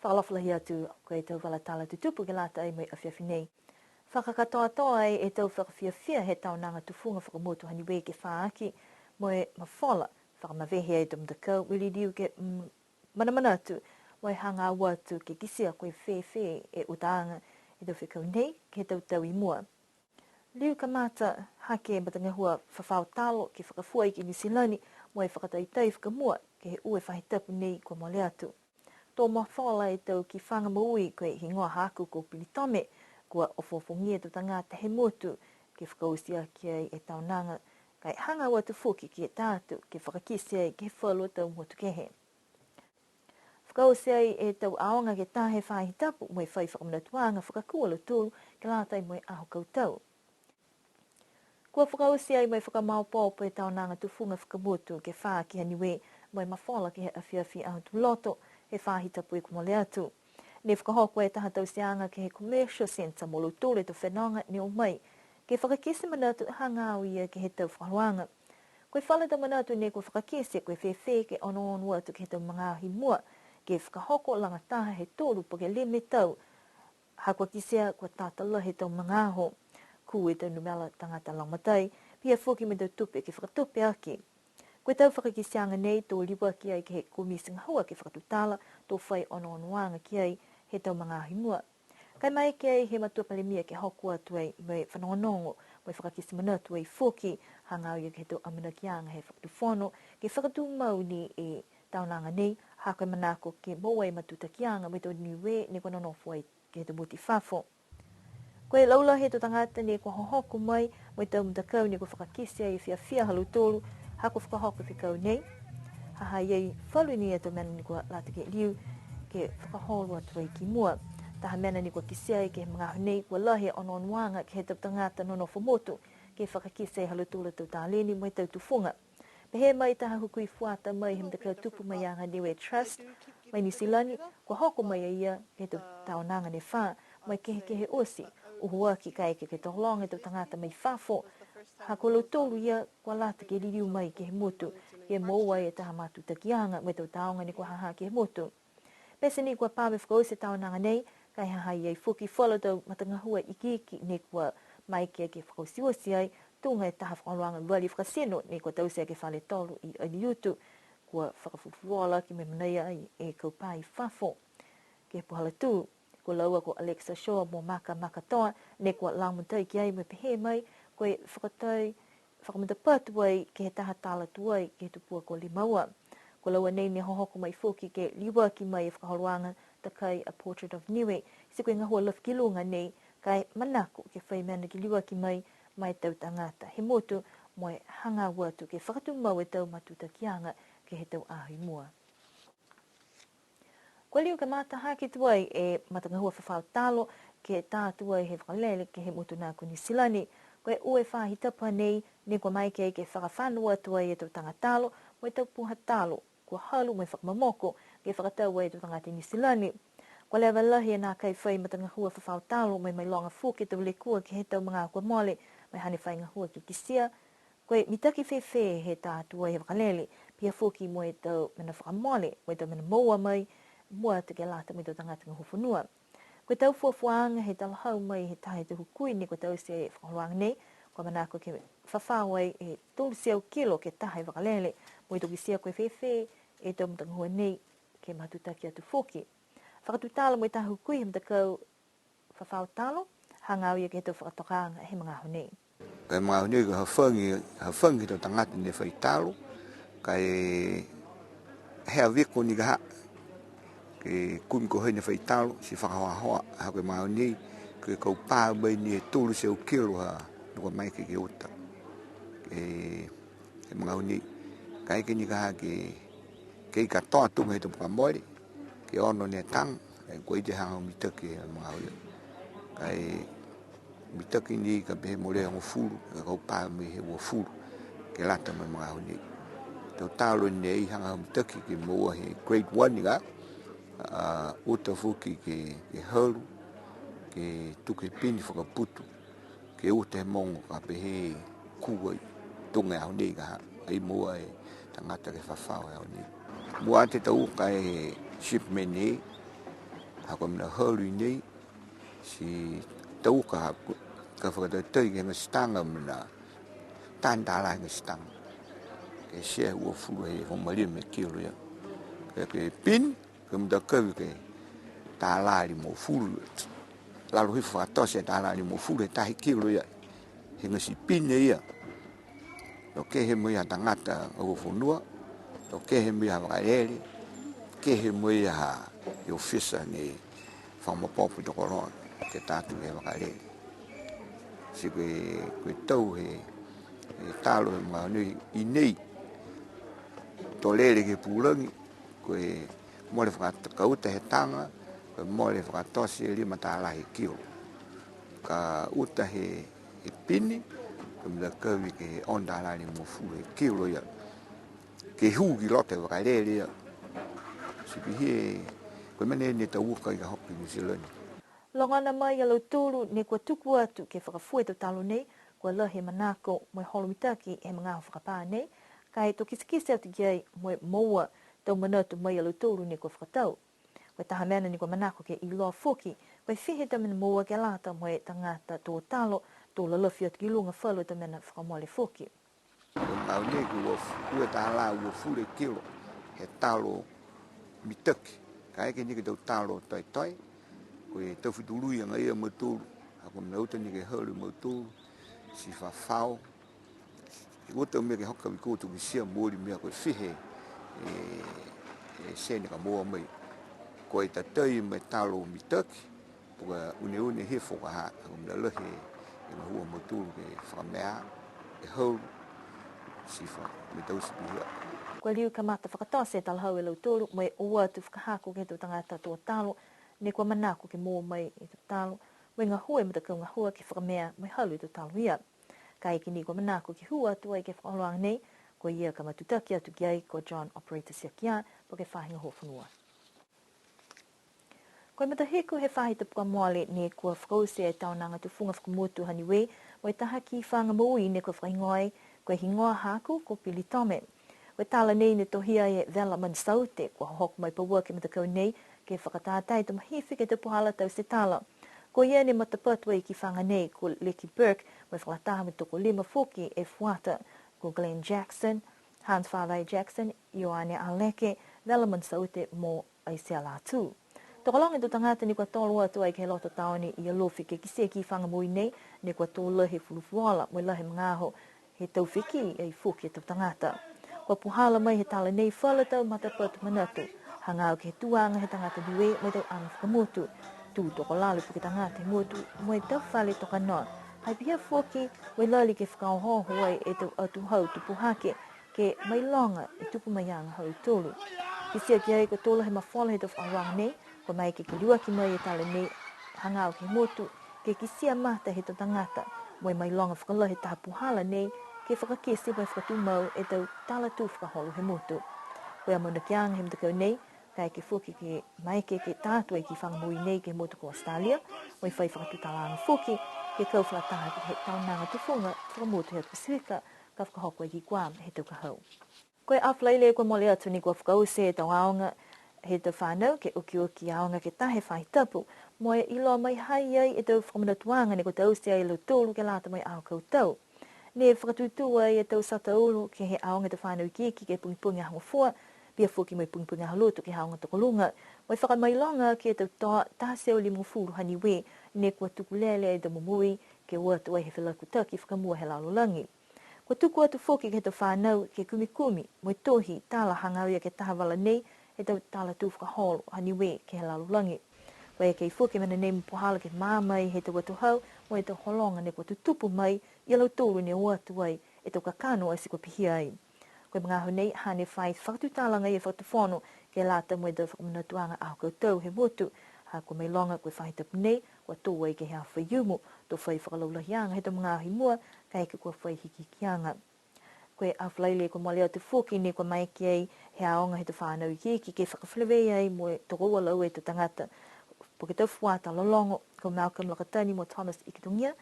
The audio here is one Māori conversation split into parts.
whakalawhalahi atu koe tau walatala tutupu ke lata ai mai awhiawhi nei. Whakakatoa ai tau whakawhiawhia he taunanga tufunga whakamotu hani wei ke whaaki moe mawhala whakamawehe ai tam dakau wili diu ke manamana atu moe hanga watu ke kisia koe whewhe e utaanga tau whikau nei ke tau I mua. Liu ka mata hake matangahua whawhau talo ke whakafua ki New Zealand moe whakataitai whakamua ke he ue whahitapu nei kua mole atu. Tō mawhala tau ki whanga maui koe hingoa haku ko Pilitome kua ofofongia tu tangata he motu ke whakausia ki ai e taunanga kai hanga watu fuki ki e tātu ke whakakisi ai ke whalua tau motu kehe. Whakausia ai e tau aonga ke tahe whahitapu moe whai whakamanatuanga whakakua lo tūru ke lātai moe aho kautau. Kua whakausia ai moe whakamaupopo e taunanga tufunga whakamotu ke whaa ki haniwe moe mawhala ki he awhiawhi aho tu loto he whahitapu e kumole atu. Ne whakahoko e taha tau seanga ke he commercial centre mo lutore tu whenonga ni o mai, ke whakakisi manatu hangau ia ke he tau whakaruanga. Koe whalata manatu ne koe whakakisi koe whewhe ke ono atu ke he tau mga mua, ke whakahoko langataha he tōru po ke lime tau, hakua kisia kua tātala he tau mga ho, ku e tau numela tangata langmatai, pia whoki me tau tupe ke whakatupe aki. Koe tau whakakisianga nei tō liwa ki ai ke he kumising hua ke whakatutala, tō whai ono ki ai he tau mga himua. Kai mai ki ai he matua palemia ke hoku atu ai me whanongonongo, me whakakisi manatu ai whoki, hangau ia ke he tau amina kianga he whakatufono, ke whakatu mauni e taunanga nei, haka manako ke moa e matuta kianga, me tau niwe ne kua nonofo ai ke he tau muti whafo. Koe laula he tau tangata ne kua hohoku mai, me tau mtakau ne kua whakakisi ai whia halutolu, hako whakahoko whikau nei, haha iei whalu ni e tau mena ni kua lata ke liu, ke whakaholo atu ai ki mua. Taha mena ni kua kisia ai ke he mga honei kua lahe onoanga ke he tau tangata nonofo motu, ke whakakisi ai halutolu tau tāleni mo tau tufunga. Pehe mai taha hukui fuata mai he mtakau tupu mai anga Niue Trust, mai New Zealand, kua hoko mai ia ke tau taonanga ne wha, mai kehe osi, uhua ki kai ke tohlonga tau tangata mai whafo, hako lo tolu ia kua lata ke liliu mai ke he motu, ke moa e taha matuta kianga, me tau taonga ni kua haha ke he motu. Pese ni kua pāme whakause taonanga nei, kai haha iei whuki whala tau matangahua iki ne kua mai ke whakausiosi ai, tunga e taha whakaroanga wali whakaseno ne kua tausia ke whale tolu I Aliutu, kua whakafufuola ki me manaya ai e kaupai whafo. Ke puhala tū, kua laua ko Alexa Shaw mo maka toa, ne kua laumatai ki ai me pehe mai, koe whakamutapatu ai ke he taha tāla tuai ke he tupua ko limaua. Ko laua nei ne hohoko mai whoki ke liwa ki mai e whakaharoanga takai A Portrait of Niue. Se koe ngahua lafkilunga nei kai manako ke whaimena ki liwa ki mai tau tangata. He motu moe hanga watu ke whakatu mau e tau matuta kianga ke he tau ahi mua. Ko liu ka mata haki tuai e matangahua whawhau talo ke tātu ai he whakalele ke he motu nā ko New Zealand. Koe ue whahitapa nei ne kua mai ke whakawhanua tuai e tau tangatalo mo e tau puha talo. Kua halu mai whakamamoko ke whakatau ai tau tangata New Zealand. Kua lewa lahi e nā kai whai matangahua whawhau talo mai longa fuke tau lekua ke he tau mga kua mole mai hane whai ngahua ki kisia. Koe mitaki whewhe he tātu ai he whakalele pia fuki mo e tau mena whakamole mo e tau mena moa mai mua te ke lata mo e tau tangata ngā hufunua. Koe tau fuafuanga he talahau mai he tahe te hukui ni koe tau se whakaroanga nei, kua manako ke whawhau ai e tolu siau kilo ke tahe wakalele, mo i toki sia koe whewhe e tau mtangahua nei ke matutaki atu whoki. Whakatutala mo i tahe hukui he mtakau whawhau talo, hangau ia ke he tau whakatokanga he mga honei. Kai mga honei ka hawhangi tau tangata ne whai talo, kai hea wiko ni ka ke kumi ko hene whai talo, si whakahoa ha koe mga honei, ke kau pā mai ni e tolu siau kilo ha, nukua mai ke ota. Ke mga honei, kai ke ni ka ke i katoa tunga he tu pakamore, ke ono ne tang, koe te hanga mitaki mga honei. Kai mitaki ni ka pehe morea ngō furu, ka kau pā mai he ua furu, ke lata mai mga honei. Tau talo ni ei hanga mitaki ke moa he grade 1 ni ka, uta fuki ke haru, ke tuke pini whakaputu, ke uta he mongo ka pehe kuai, tunga au nei ka ai mua e tangata ke whawhau au nei. Mua te tau ka e shipment nei, Ako mna holu nei si tau ka whakatau ke nga stanga mna tandala nga stanga. Ke sia ua furu he homalia me kilo ya. Ke pin, ke mda kawi ke tālari mo furu. Lalu hi whakatose tālari mo furu he tahi kilo ya. He nga si pin ya. Lo ke he moia tangata o funua. Lo ke he moia wakaere. Ke he moia ha i ofisa ni whamapopu to koron. Ke tātu he wakaere. Si koe tau he tālo he mga nui i nei. Tō lere ke pūrangi. Koe mole whakauta he tanga. Koe mole whakatosi e 5 tālahi kilo. Ka uta he pini. Mda kawi ke onda lani mo fu e kilo ya ke hu ki lote wa kale ya sipi he ko mene ni ta uka i hopi ni silani Longana mai alo tulu ne ko tuku atu ke whakafue to talo nei ko la he manako mo holomitaki e mga whakapā nei kai to kisikisi atu gai mo moa tau manatu mai alo tulu ne ko whakatau ko taha mena ni ko manako ke iloa foki ko whihe tamina moa ke lata mo e tangata tō talo tō lalafi atu ki lunga whalu ta mena whakamole foki. Ngau negu ua tāla ua fure kilo he talo mitaki. Ka eke nike tau talo toi toi. Ko e tau whitului anga ia matulu. Ako mnauta nike haru matulu. Si whawhau. Ua tau mea ke hoka wikotu ki sia mori mea koe whihe e sene ka moa mai. Ko e tatai mai talo mitaki. Puka une he whakaha. Ako mnalahe e mahua matulu ke whakamea. E hau sifa me tau sipihia. Ko liu ka mata whakatose tala hau e lau tōru, mai ua tu whakahako ke tu tangata tō talo, ne kua manako ke mō mai i tu talo, mai ngā hua mata kau ngā hua ke whakamea mai halu i tu talo ia. Ka eki ni kua manako ke hua tu ai ke whakaoloanga nei, ko ia ka matutaki atu ki ai ko John Operator Siakia, po ke whahinga hofunua. Koe mata heku he whahi te puka moale ne kua whakause e taonanga tu whunga whakamutu haniwe, mo i taha ki whanga maui ne kua whaingoai, koe hingoa haku ko Pili Tome. Koe tala nei ne tohia e Development Saute, kua hoku mai paua ke mata kau nei, ke whakatātai tu mahiwhi ke te puhala tau se tala. Ko ia ne matapatua i ki whanga nei, ko Lecky Burke, mai whakataha me toko 5 foki e fuata, ko Glenn Jackson, Hans Farvey Jackson, Ioane Aleke, Development Saute mo Aisea Latu. Tokolonga tu tangata ni kua tolu atu ai ke loto taoni i alofi ke kise ki whanga mui nei, ne kua tō lahe fulufuala, mo lahe mngaho, he tau whiki e fuki e tau tangata. Kua puhala mai he tala nei whala tau matapatu manatu. Hangau ke he tuanga he tangata niwe mai tau anu whakamutu. Tu toko lalu puke tangata he mutu mai tau whale toka noa. Hai pia fuki mai lali ke whakao hoho ai e tau atu hau tupu hake ke mai longa e tupu mai anga hau tolu. Kisia ki ai ko tola he mawhala he tau whakawanga nei, ko mai ke lua ki mai e tala nei hangau ke mutu ke kisia mata he tau tangata. Mai longa whakalohe taha puhala nei, ke whakakesi mai whakatumau e tau tala tu whakaholo he mutu. Koe amona ki anga he mtakau nei, kai ke fuki ke maike ke tātua i ki whangamui nei ke mutu ko Australia, mai whai whakatutalanga fuki, ke kau whakataha ki he taunanga tufunga, whakamutu he Pasifika, ka whakahoko i ki Guam he tau kahau. Koe awhalaile koe mole atu ni kua whakause e tau aonga, he tau whanau ke uki aonga ke tahe whai tapu, mo e ilo mai hai ai e tau whakamanatuanga ni ko tau se ai lo tōru ke lata mai ao kautau. Ne whakatutua e tau sataulu ke he aonga te whanau ki ke pungipungi a hangofua, pia fuki mai pungipungi a halutu ke haonga tokolunga. Mai whakamailonga ke tau toa tāseo 5 hani we, ne kua tukulele e damumui ke uatu ai he whilakutaki whakamua he lalolangi. Kua tuku atu fuki ke tau whanau ke kumikumi, moi tohi tāla hangau ia ke tahavala nei, he tau tāla tu whakaholo hani we ke he lalolangi. Koe kei fuki mana nei mpohala ke māmai he tau atu hau, mo e tau holonga ne kua tutupu mai, i alau tōru ne uatu ai, e tau kakano ai si kua pihia ai. Koe mga hau nei, hane whai whakatutalanga i e whakatufono, ke lata mo e tau whakamanatuanga au koutou he mutu, ha koe mai longa koe whahitapu nei, kua tō ai ke hea whaiumu, tō whai whakalaulahianga he tau mga ahi mua, ka eke kua whai hikikianga. Koe awhalaile koe mole atu fuki ne kua maiki ai, he aonga he tau whanau i ki ke whakawhilewei ai mo e toko ua lau e tau tangata, po ke tau fuata lalongo, ko Malcolm Lakatani mo Thomas Ikitungia,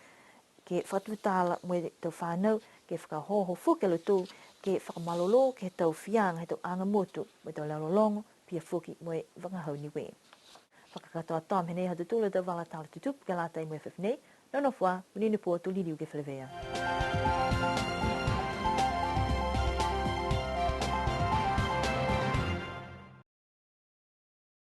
ke whakatutala mo e tau whanau, ke whakahoho fuke lo tū, ke whakamalolo, ke tau whianga, he tau angamotu, mo e tau lalolongo, pia fuki mo e wangahau ni we. Whakakatoa tom hene hatu tūla da wala tala tutup ke la tai mwe whiwhinei, nono fwa, unini pō tuli liu ke whalewea.